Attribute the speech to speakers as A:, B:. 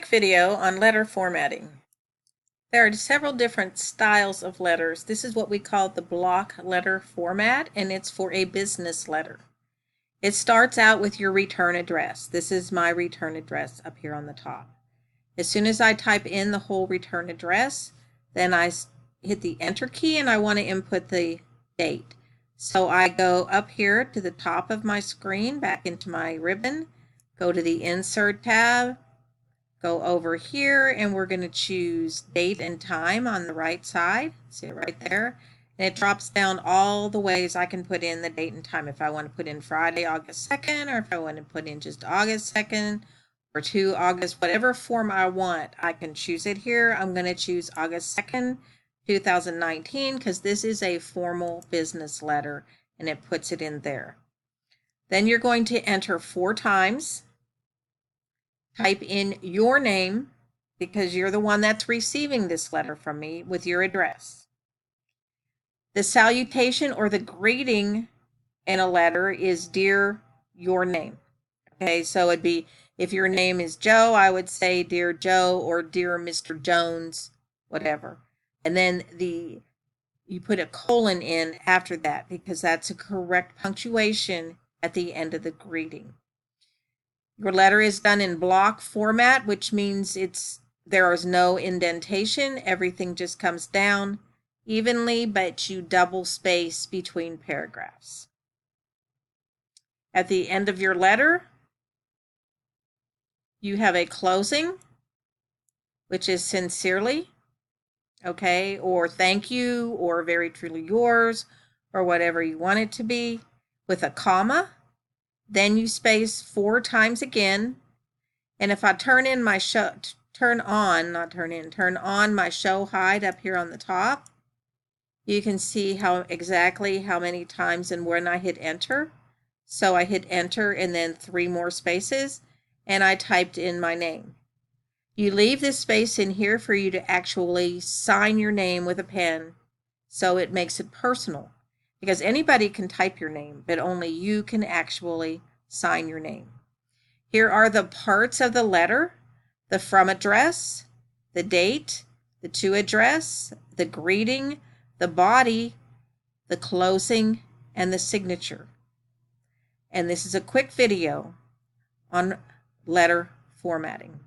A: video on letter formatting. There are several different styles of letters. This is what we call the block letter format, and it's for a business letter. It starts out with your return address. This is my return address up here on the top. As soon as I type in the whole return address, then I hit the enter key and I want to input the date. So I go up here to the top of my screen, back into my ribbon, go to the insert tab, go over here, and we're going to choose date and time on the right side. See it right there? And it drops down all the ways I can put in the date and time. If I want to put in Friday, August 2nd, or if I want to put in just August 2nd, or 2 August, whatever form I want, I can choose it here. I'm going to choose August 2nd, 2019, because this is a formal business letter, and it puts it in there. Then you're going to enter 4 times. Type in your name, because you're the one that's receiving this letter from me, with your address. The salutation or the greeting in a letter is "Dear your name." Okay, so it'd be, if your name is Joe, I would say "Dear Joe" or "Dear Mr. Jones," whatever. And then you put a colon in after that, because that's a correct punctuation at the end of the greeting. Your letter is done in block format, which means there is no indentation. Everything just comes down evenly, but you double space between paragraphs. At the end of your letter, you have a closing, which is "sincerely," okay, or "thank you," or "very truly yours," or whatever you want it to be, with a comma. Then you space 4 times again. And if I turn on my show hide up here on the top, you can see exactly how many times and when I hit enter. So I hit enter and then 3 more spaces, and I typed in my name. You leave this space in here for you to actually sign your name with a pen, so it makes it personal. Because anybody can type your name, but only you can actually sign your name. Here are the parts of the letter: the from address, the date, the to address, the greeting, the body, the closing, and the signature. And this is a quick video on letter formatting.